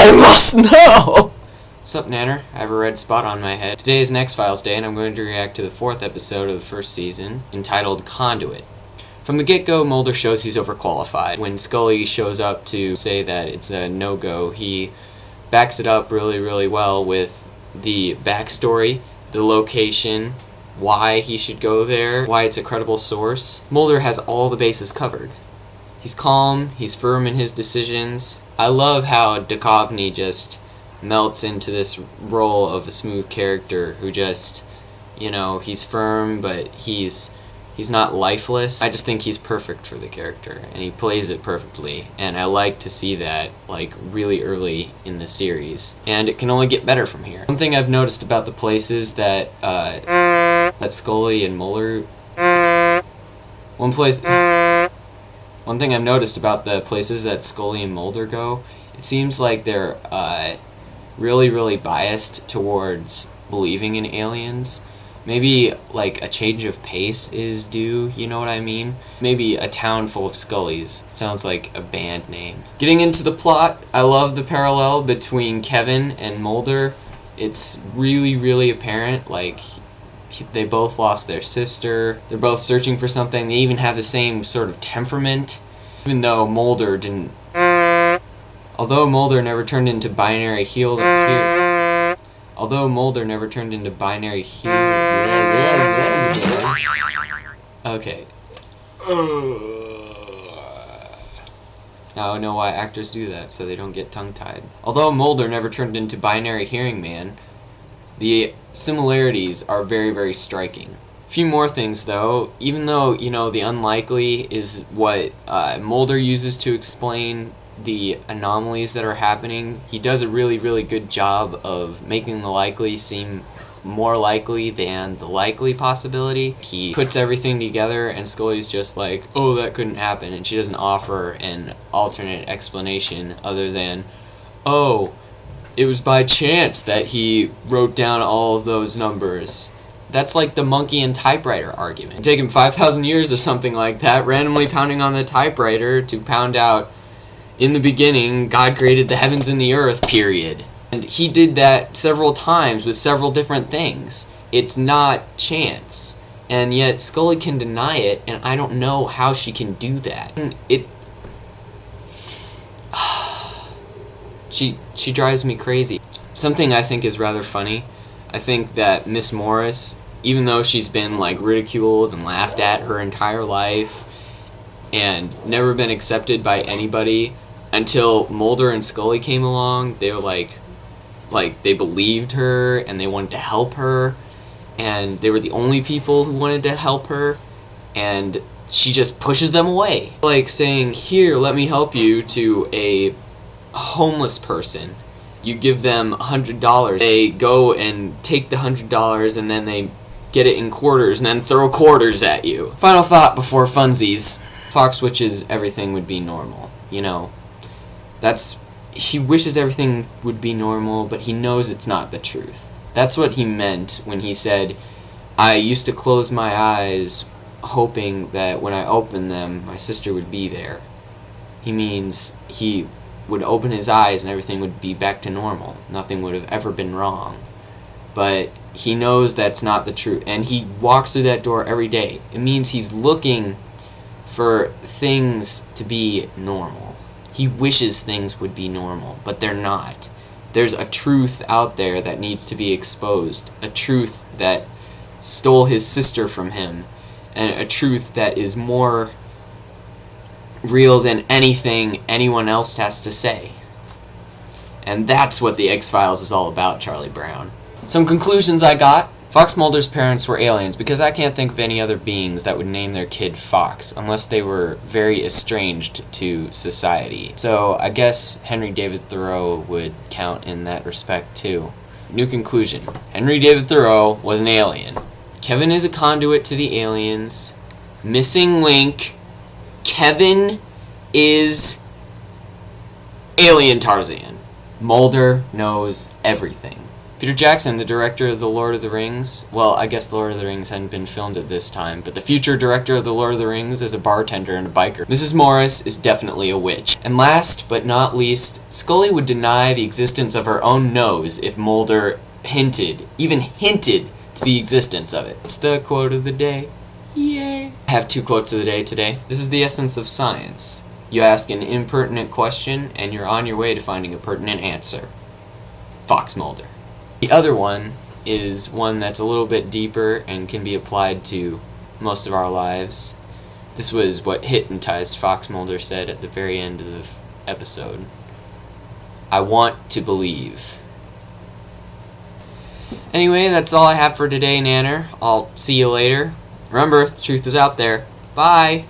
They must know! What's up, Nanner? I have a red spot on my head. Today is an X-Files day, and I'm going to react to the 4th episode of the first season, entitled Conduit. From the get-go, Mulder shows he's overqualified. When Scully shows up to say that it's a no-go, he backs it up really well with the backstory, the location, why he should go there, why it's a credible source. Mulder has all the bases covered. He's calm, he's firm in his decisions. I love how Duchovny just melts into this role of a smooth character who just, you know, he's firm, but he's not lifeless. I just think he's perfect for the character, and he plays it perfectly, and I like to see that, like, really early in the series. And it can only get better from here. One thing I've noticed about the places that Scully and Mulder... One thing I've noticed about the places that Scully and Mulder go, it seems like they're really biased towards believing in aliens. Maybe like a change of pace is due, you know what I mean? Maybe a town full of Scullys. Sounds like a band name. Getting into the plot, I love the parallel between Kevin and Mulder. It's really apparent, like they both lost their sister, they're both searching for something, they even have the same sort of temperament, even though Mulder didn't. Although Mulder never turned into binary Okay. Now I know why actors do that, so they don't get tongue-tied. Although Mulder never turned into binary hearing man, the similarities are very striking. A few more things though. Even though, you know, the unlikely is what Mulder uses to explain the anomalies that are happening, he does a really good job of making the likely seem more likely than the likely possibility. He puts everything together and Scully's just like, oh, that couldn't happen, and she doesn't offer an alternate explanation other than, oh, it was by chance that he wrote down all of those numbers. That's like the monkey and typewriter argument. It'd take him 5,000 years or something like that, randomly pounding on the typewriter to pound out, in the beginning, God created the heavens and the earth, period. And he did that several times with several different things. It's not chance. And yet Scully can deny it, and I don't know how she can do that. She drives me crazy. Something I think is rather funny, I think that Miss Morris, even though she's been like ridiculed and laughed at her entire life and never been accepted by anybody, until Mulder and Scully came along, they were like they believed her and they wanted to help her, and they were the only people who wanted to help her, and she just pushes them away. Like saying, here, let me help you, to a homeless person. You give them $100, they go and take the $100 and then they get it in quarters and then throw quarters at you. Final thought before funsies. Fox wishes everything would be normal, you know. He wishes everything would be normal, but he knows it's not the truth. That's what he meant when he said, I used to close my eyes hoping that when I opened them, my sister would be there. He means he would open his eyes and everything would be back to normal. Nothing would have ever been wrong. But he knows that's not the truth, and he walks through that door every day. It means he's looking for things to be normal. He wishes things would be normal, but they're not. There's a truth out there that needs to be exposed, a truth that stole his sister from him, and a truth that is more real than anything anyone else has to say. And that's what the X-Files is all about, Charlie Brown. Some conclusions I got. Fox Mulder's parents were aliens because I can't think of any other beings that would name their kid Fox unless they were very estranged to society. So I guess Henry David Thoreau would count in that respect too. New conclusion. Henry David Thoreau was an alien. Kevin is a conduit to the aliens. Missing link. Kevin is Alien Tarzan. Mulder knows everything. Peter Jackson, the director of The Lord of the Rings, well, I guess The Lord of the Rings hadn't been filmed at this time, but the future director of The Lord of the Rings is a bartender and a biker. Mrs. Morris is definitely a witch. And last but not least, Scully would deny the existence of her own nose if Mulder even hinted to the existence of it. What's the quote of the day? Yay! I have 2 quotes of the day today. This is the essence of science. You ask an impertinent question, and you're on your way to finding a pertinent answer. Fox Mulder. The other one is one that's a little bit deeper and can be applied to most of our lives. This was what hypnotized Fox Mulder said at the very end of the episode. I want to believe. Anyway, that's all I have for today, Nanner. I'll see you later. Remember, the truth is out there. Bye!